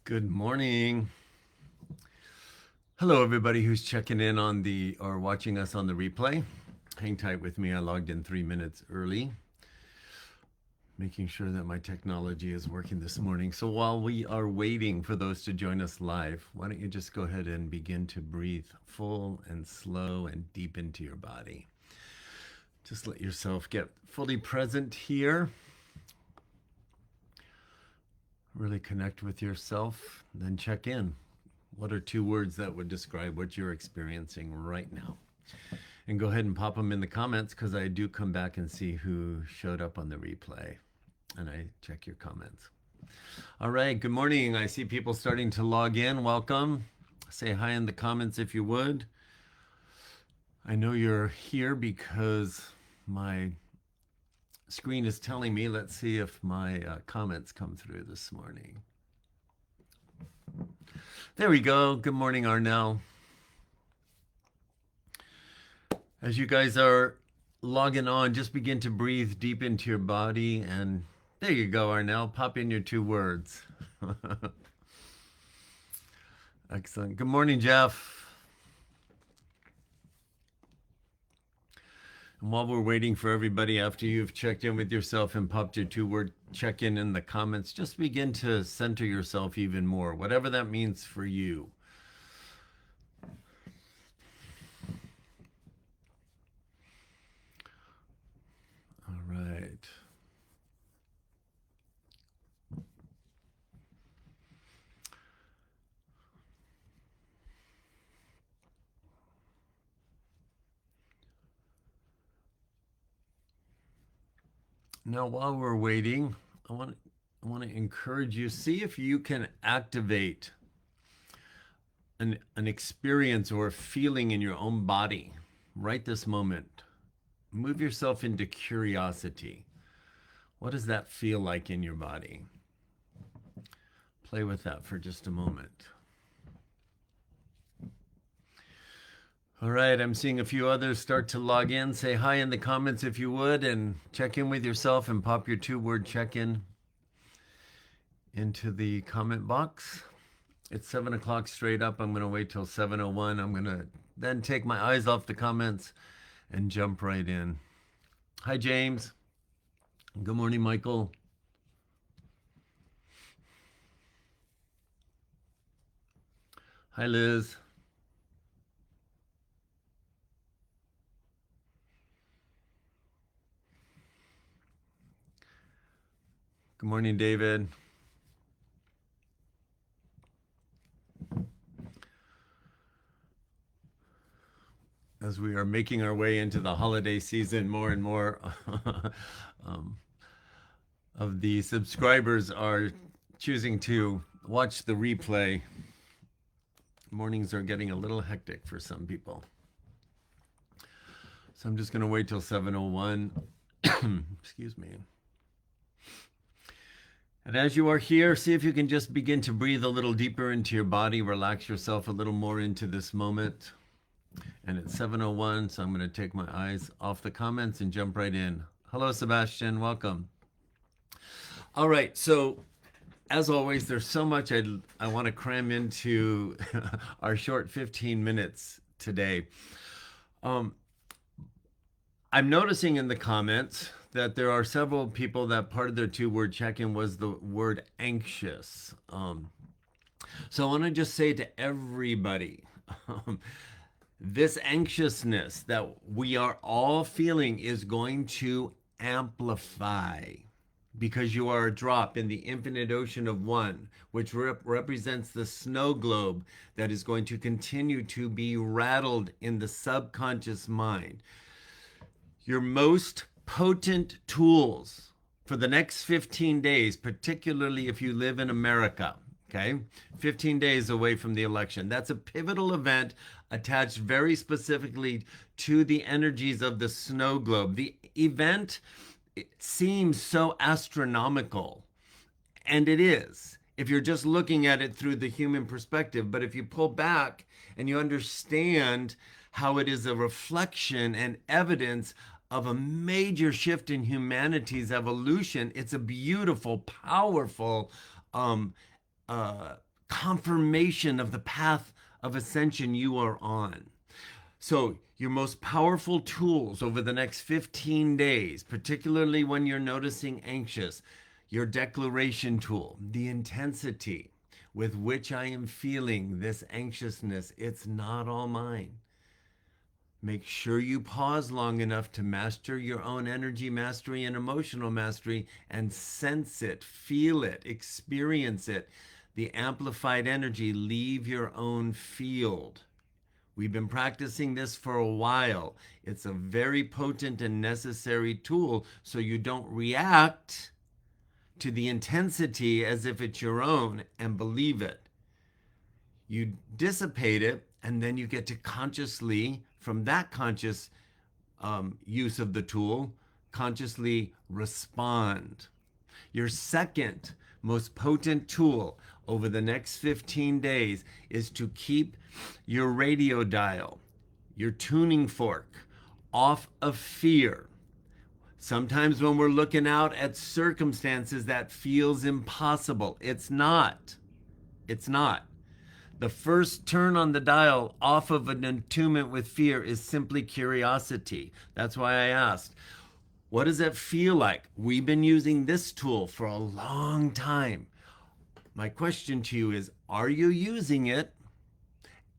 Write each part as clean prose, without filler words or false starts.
Good morning. Hello, everybody who's checking in on or watching us on the replay. Hang tight with me. I logged in 3 minutes early, making sure that my technology is working this morning. So while we are waiting for those to join us live, why don't you just go ahead and begin to breathe full and slow and deep into your body. Just let yourself get fully present here. Really connect with yourself, then check in. What are 2 words that would describe what you're experiencing right now? And go ahead and pop them in the comments, because I do come back and see who showed up on the replay. And I check your comments. All right, good morning. I see people starting to log in. Welcome. Say hi in the comments if you would. I know you're here because my screen is telling me. Let's see if my comments come through this morning. There we go. Good morning, Arnell. As you guys are logging on, just begin to breathe deep into your body. And there you go, Arnell. Pop in your 2 words. Excellent. Good morning, Jeff. And while we're waiting for everybody, after you've checked in with yourself and popped your 2-word check-in in the comments, just begin to center yourself even more, whatever that means for you. All right. Now, while we're waiting, I want to encourage you, see if you can activate an experience or a feeling in your own body right this moment. Move yourself into curiosity. What does that feel like in your body? Play with that for just a moment. All right, I'm seeing a few others start to log in. Say hi in the comments if you would, and check in with yourself and pop your 2-word check-in into the comment box. It's 7 o'clock straight up. I'm going to wait till 7:01. I'm going to then take my eyes off the comments and jump right in. Hi, James. Good morning, Michael. Hi, Liz. Good morning, David. As we are making our way into the holiday season, more and more of the subscribers are choosing to watch the replay. Mornings are getting a little hectic for some people. So I'm just going to wait till 7:01. Excuse me. And as you are here, see if you can just begin to breathe a little deeper into your body, relax yourself a little more into this moment. And it's 7:01, so I'm going to take my eyes off the comments and jump right in. Hello, Sebastian. Welcome. All right, so as always, there's so much I want to cram into our short 15 minutes today. I'm noticing in the comments that there are several people that part of their 2-word check-in was the word anxious. So I want to just say to everybody, this anxiousness that we are all feeling is going to amplify, because you are a drop in the infinite ocean of one, which represents the snow globe that is going to continue to be rattled in the subconscious mind. Your most potent tools for the next 15 days, particularly if you live in America, okay? 15 days away from the election. That's a pivotal event attached very specifically to the energies of the snow globe. The event, it seems so astronomical, and it is, if you're just looking at it through the human perspective. But if you pull back and you understand how it is a reflection and evidence of a major shift in humanity's evolution, it's a beautiful, powerful confirmation of the path of ascension you are on. So, your most powerful tools over the next 15 days, particularly when you're noticing anxious, your declaration tool, the intensity with which I am feeling this anxiousness, it's not all mine. Make sure you pause long enough to master your own energy mastery and emotional mastery and sense it, feel it, experience it. The amplified energy, leave your own field. We've been practicing this for a while. It's a very potent and necessary tool so you don't react to the intensity as if it's your own and believe it. You dissipate it, and then you get to consciously, from that conscious use of the tool, consciously respond. Your second most potent tool over the next 15 days is to keep your radio dial, your tuning fork, off of fear. Sometimes when we're looking out at circumstances that feels impossible, it's not. It's not. The first turn on the dial off of an attunement with fear is simply curiosity. That's why I asked, what does it feel like? We've been using this tool for a long time. My question to you is, are you using it?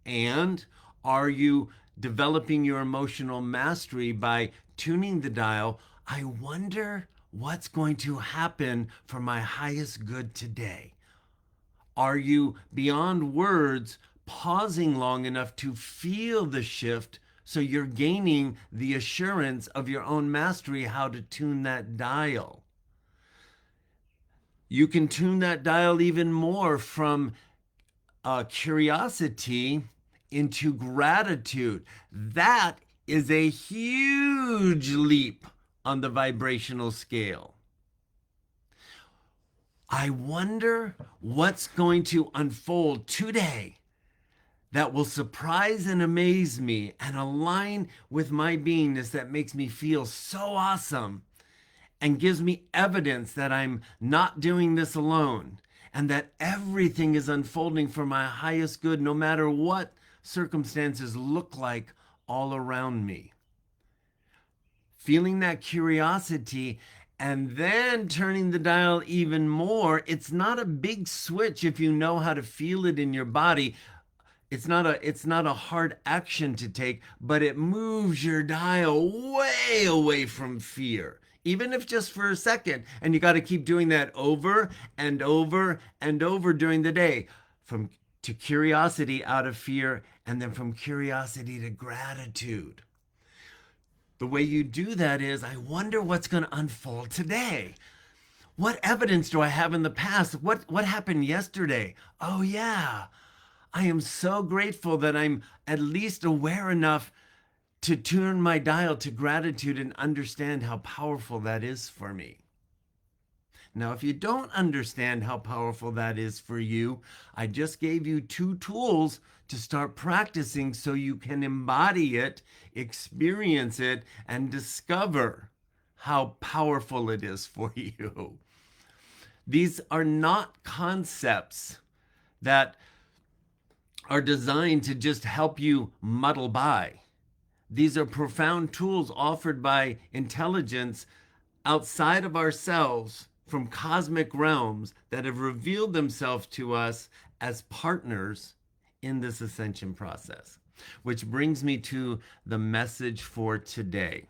And are you developing your emotional mastery by tuning the dial? I wonder what's going to happen for my highest good today. Are you beyond words pausing long enough to feel the shift so you're gaining the assurance of your own mastery how to tune that dial? You can tune that dial even more from curiosity into gratitude. That is a huge leap on the vibrational scale. I wonder what's going to unfold today that will surprise and amaze me and align with my beingness that makes me feel so awesome and gives me evidence that I'm not doing this alone and that everything is unfolding for my highest good, no matter what circumstances look like all around me. Feeling that curiosity and then turning the dial even more. It's not a big switch if you know how to feel it in your body. It's not a hard action to take, but it moves your dial way away from fear, even if just for a second. And you got to keep doing that over and over and over during the day, from to curiosity out of fear, and then from curiosity to gratitude. The way you do that is, I wonder what's going to unfold today. What evidence do I have in the past? What happened yesterday? Oh yeah, I am so grateful that I'm at least aware enough to turn my dial to gratitude and understand how powerful that is for me. Now, if you don't understand how powerful that is for you, I just gave you 2 tools to start practicing so you can embody it, experience it, and discover how powerful it is for you. These are not concepts that are designed to just help you muddle by. These are profound tools offered by intelligence outside of ourselves from cosmic realms that have revealed themselves to us as partners in this ascension process. Which brings me to the message for today.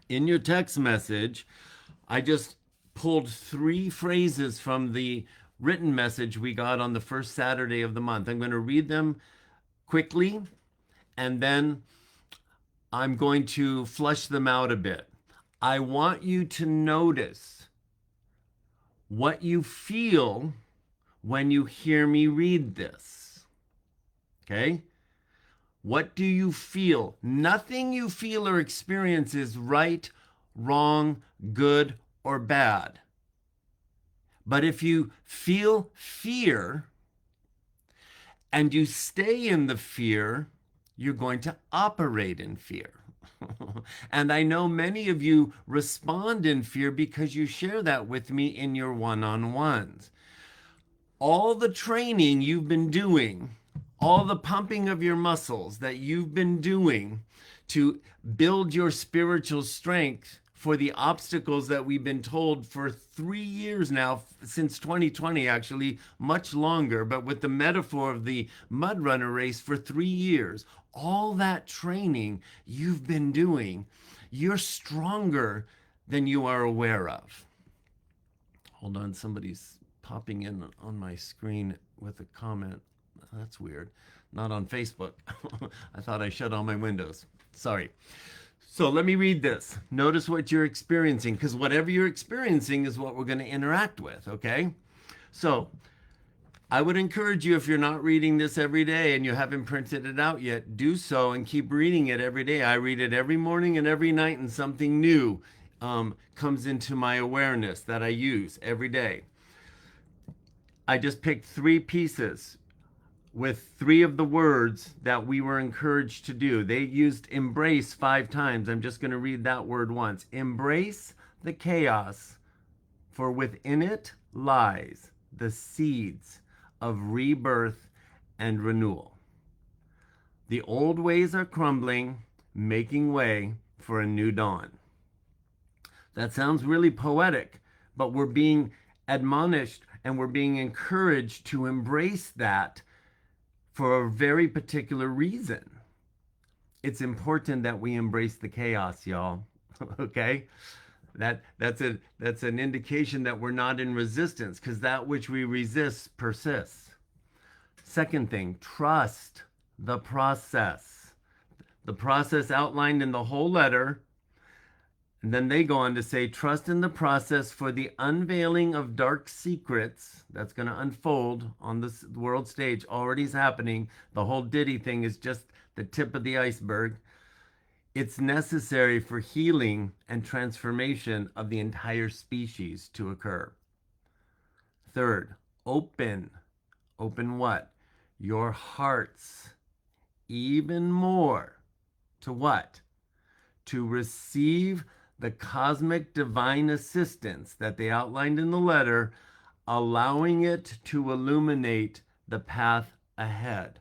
In your text message, I just pulled 3 phrases from the written message we got on the first Saturday of the month. I'm going to read them quickly, and then I'm going to flush them out a bit. I want you to notice what you feel when you hear me read this. Okay? What do you feel? Nothing you feel or experience is right, wrong, good, or bad. But if you feel fear and you stay in the fear, you're going to operate in fear. And I know many of you respond in fear because you share that with me in your one-on-ones. all the training you've been doing, all the pumping of your muscles that you've been doing to build your spiritual strength for the obstacles that we've been told for 3 years now, since 2020, actually, much longer, but with the metaphor of the mud runner race for 3 years, all that training you've been doing, you're stronger than you are aware of. Hold on, somebody's popping in on my screen with a comment. That's weird. Not on Facebook. I thought I shut all my windows. Sorry. So let me read this. Notice what you're experiencing, because whatever you're experiencing is what we're going to interact with, okay? So I would encourage you, if you're not reading this every day and you haven't printed it out yet, do so and keep reading it every day. I read it every morning and every night, and something new comes into my awareness that I use every day. I just picked 3 pieces with 3 of the words that we were encouraged to do. They used embrace 5 times. I'm just going to read that word once. Embrace the chaos, for within it lies the seeds of rebirth and renewal. The old ways are crumbling, making way for a new dawn. That sounds really poetic, but we're being admonished and we're being encouraged to embrace that for a very particular reason. It's important that we embrace the chaos, y'all. Okay? That's an indication that we're not in resistance, because that which we resist persists. Second thing, trust the process. The process outlined in the whole letter. And then they go on to say, trust in the process, for the unveiling of dark secrets that's going to unfold on this world stage already is happening. The whole Diddy thing is just the tip of the iceberg. It's necessary for healing and transformation of the entire species to occur. Third, open. Open what? Your hearts even more to what? To receive the cosmic divine assistance that they outlined in the letter, allowing it to illuminate the path ahead.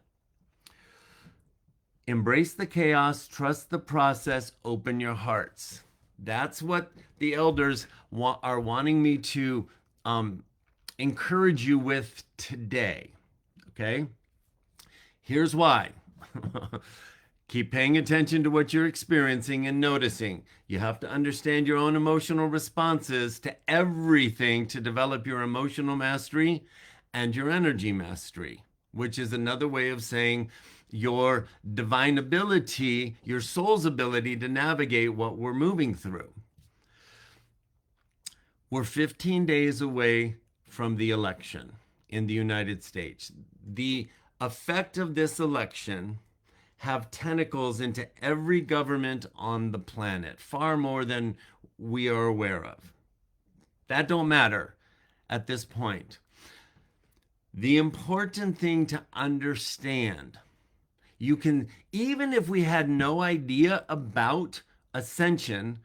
Embrace the chaos, trust the process, open your hearts. That's what the elders are wanting me to encourage you with today. Okay? Here's why. Keep paying attention to what you're experiencing and noticing. You have to understand your own emotional responses to everything to develop your emotional mastery and your energy mastery, which is another way of saying your divine ability, your soul's ability to navigate what we're moving through. We're 15 days away from the election in the United States. The effect of this election have tentacles into every government on the planet, far more than we are aware of. That don't matter at this point. The important thing to understand, you can, even if we had no idea about ascension,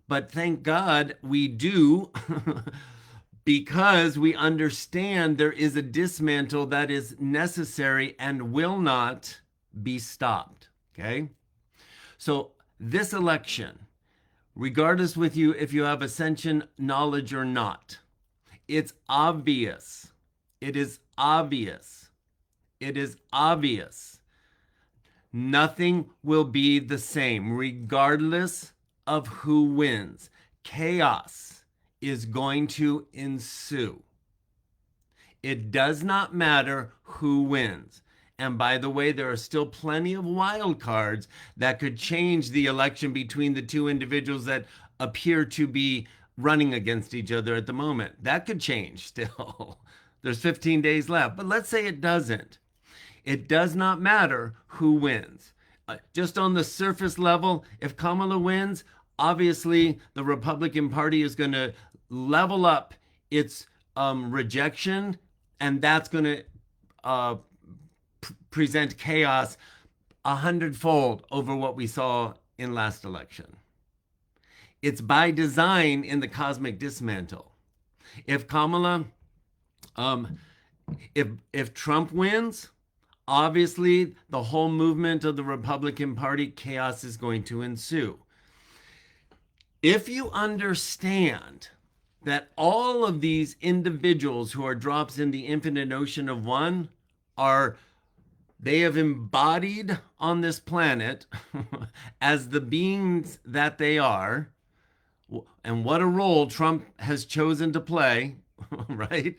but thank God we do, because we understand there is a dismantle that is necessary and will not be stopped. Okay? So this election, regardless with you if you have ascension knowledge or not, it's obvious. It is obvious. It is obvious. Nothing will be the same regardless of who wins. Chaos is going to ensue. It does not matter who wins. And by the way, there are still plenty of wild cards that could change the election between the two individuals that appear to be running against each other at the moment. That could change still. There's 15 days left. But let's say it doesn't. It does not matter who wins. Just on the surface level, if Kamala wins, obviously the Republican Party is going to level up its rejection, and that's going to present chaos 100-fold over what we saw in last election. It's by design in the cosmic dismantle. If Kamala If Trump wins, obviously the whole movement of the Republican Party, chaos is going to ensue. If you understand that all of these individuals who are drops in the infinite ocean of one are, they have embodied on this planet as the beings that they are, and what a role Trump has chosen to play, right?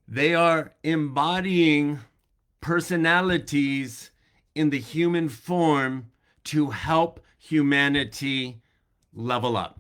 They are embodying personalities in the human form to help humanity level up.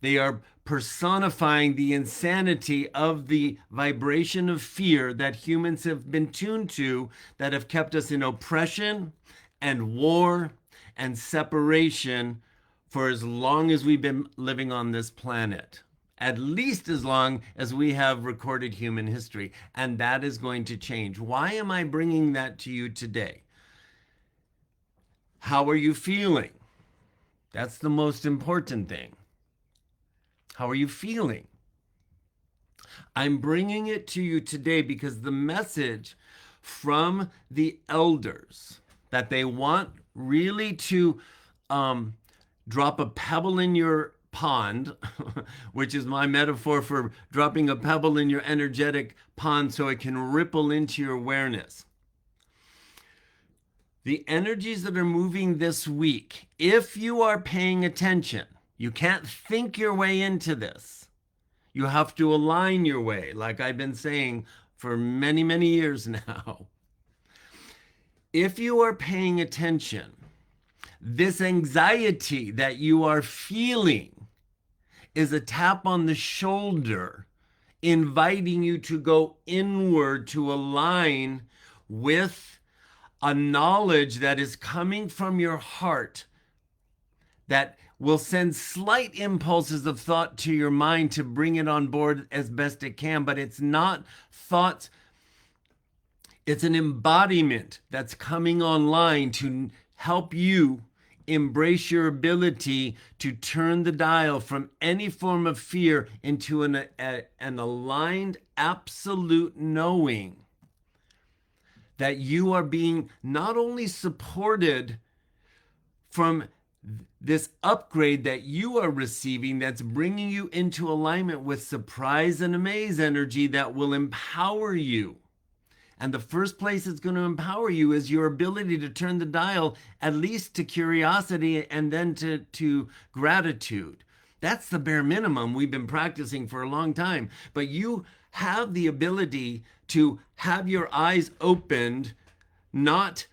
They are personifying the insanity of the vibration of fear that humans have been tuned to, that have kept us in oppression and war and separation for as long as we've been living on this planet. At least as long as we have recorded human history. And that is going to change. Why am I bringing that to you today? How are you feeling? That's the most important thing. How are you feeling? I'm bringing it to you today because the message from the elders that they want really to drop a pebble in your pond, which is my metaphor for dropping a pebble in your energetic pond so it can ripple into your awareness. The energies that are moving this week, if you are paying attention, you can't think your way into this. You have to align your way, like I've been saying for many, many years now. If you are paying attention, this anxiety that you are feeling is a tap on the shoulder, inviting you to go inward to align with a knowledge that is coming from your heart that will send slight impulses of thought to your mind to bring it on board as best it can, but it's not thoughts. It's an embodiment that's coming online to help you embrace your ability to turn the dial from any form of fear into an aligned, absolute knowing that you are being not only supported from this upgrade that you are receiving that's bringing you into alignment with surprise and amaze energy that will empower you. And the first place it's going to empower you is your ability to turn the dial at least to curiosity and then to gratitude. That's the bare minimum we've been practicing for a long time. But you have the ability to have your eyes opened, not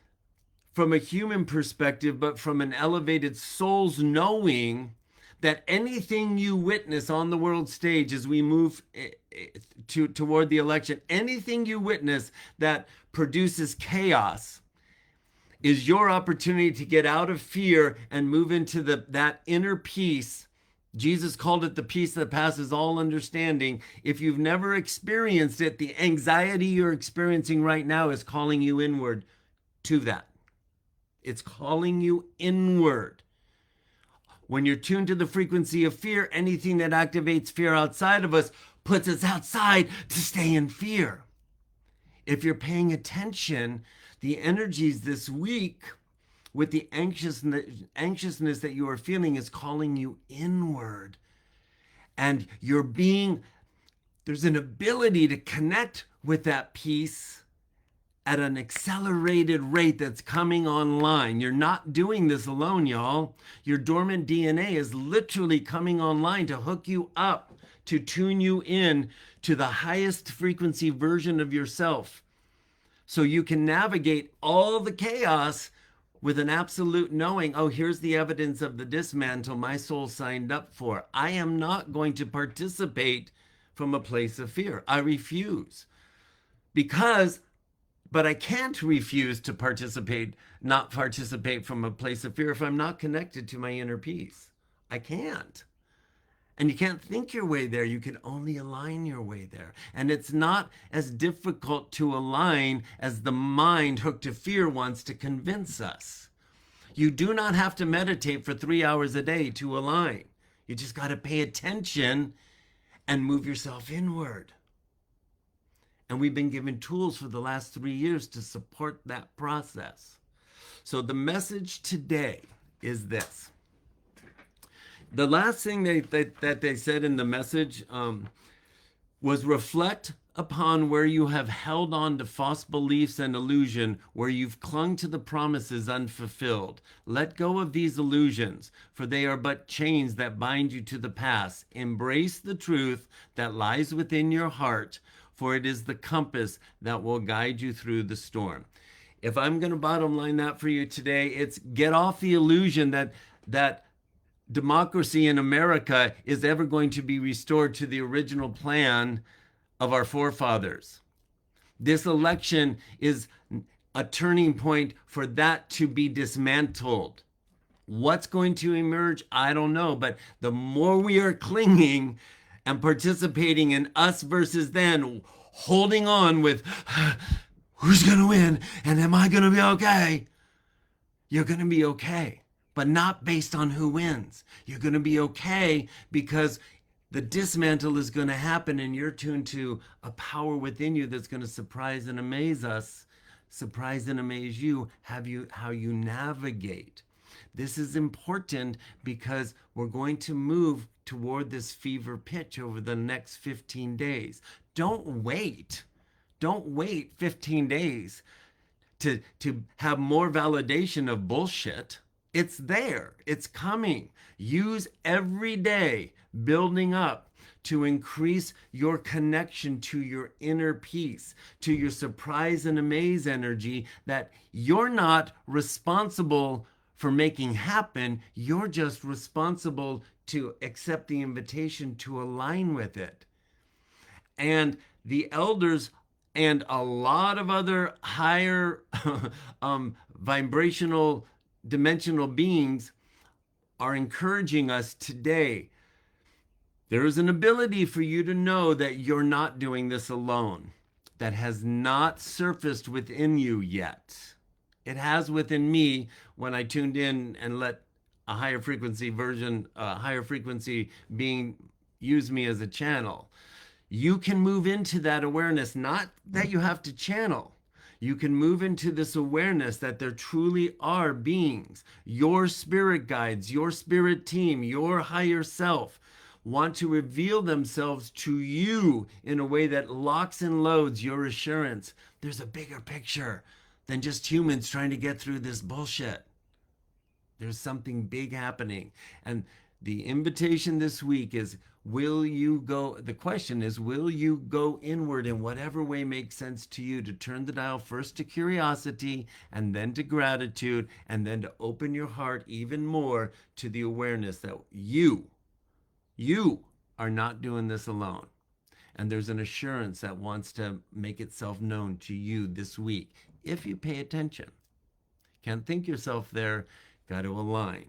from a human perspective, but from an elevated soul's knowing that anything you witness on the world stage as we move toward the election, anything you witness that produces chaos is your opportunity to get out of fear and move into that inner peace. Jesus called it the peace that passes all understanding. If you've never experienced it, the anxiety you're experiencing right now is calling you inward to that. It's calling you inward. When you're tuned to the frequency of fear, anything that activates fear outside of us puts us outside to stay in fear. If you're paying attention, the energies this week with the anxiousness that you are feeling is calling you inward. And there's an ability to connect with that peace at an accelerated rate that's coming online. You're not doing this alone, y'all. Your dormant DNA is literally coming online to hook you up, to tune you in to the highest frequency version of yourself, so you can navigate all the chaos with an absolute knowing, oh, here's the evidence of the dismantle my soul signed up for. I am not going to participate from a place of fear. I refuse. But I can't refuse to not participate from a place of fear if I'm not connected to my inner peace. I can't. And you can't think your way there. You can only align your way there. And it's not as difficult to align as the mind hooked to fear wants to convince us. You do not have to meditate for 3 hours a day to align. You just got to pay attention and move yourself inward. And we've been given tools for the last 3 years to support that process. So the message today is this. The last thing that they said in the message was reflect upon where you have held on to false beliefs and illusion, where you've clung to the promises unfulfilled. Let go of these illusions, for they are but chains that bind you to the past. Embrace the truth that lies within your heart, for it is the compass that will guide you through the storm. If I'm going to bottom line that for you today, it's get off the illusion that democracy in America is ever going to be restored to the original plan of our forefathers. This election is a turning point for that to be dismantled. What's going to emerge? I don't know. But the more we are clinging and participating in us versus them, holding on with who's going to win and am I going to be okay? You're going to be okay, but not based on who wins. You're going to be okay because the dismantle is going to happen and you're tuned to a power within you that's going to surprise and amaze us, surprise and amaze you, how you navigate. This is important because we're going to move toward this fever pitch over the next 15 days. Don't wait 15 days to have more validation of bullshit. It's there. It's coming. Use every day building up to increase your connection to your inner peace, to your surprise and amaze energy that you're not responsible for making happen. You're just responsible to accept the invitation to align with it. And the elders and a lot of other higher vibrational dimensional beings are encouraging us today. There is an ability for you to know that you're not doing this alone. That has not surfaced within you yet. It has within me when I tuned in and let a higher frequency being use me as a channel. You can move into that awareness, not that you have to channel. You can move into this awareness that there truly are beings, your spirit guides, your spirit team, your higher self want to reveal themselves to you in a way that locks and loads your assurance. There's a bigger picture than just humans trying to get through this bullshit. There's something big happening. And the invitation this week is, will you go? The question is, will you go inward in whatever way makes sense to you to turn the dial first to curiosity and then to gratitude and then to open your heart even more to the awareness that you are not doing this alone. And there's an assurance that wants to make itself known to you this week if you pay attention. Can't think yourself there, got to align.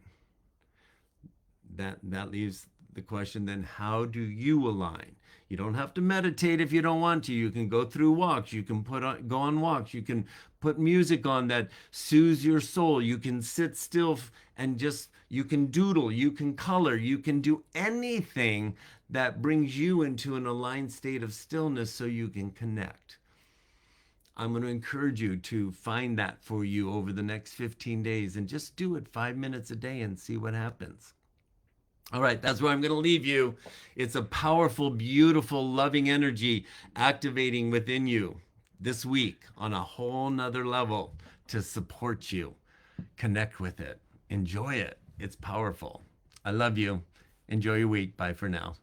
That leaves the question then, how do you align? You don't have to meditate if you don't want to. You can go through walks. You can go on walks. You can put music on that soothes your soul. You can sit still and you can doodle. You can color. You can do anything that brings you into an aligned state of stillness so you can connect. I'm going to encourage you to find that for you over the next 15 days and just do it 5 minutes a day and see what happens. All right, that's where I'm going to leave you. It's a powerful, beautiful, loving energy activating within you this week on a whole nother level to support you. Connect with it. Enjoy it. It's powerful. I love you. Enjoy your week. Bye for now.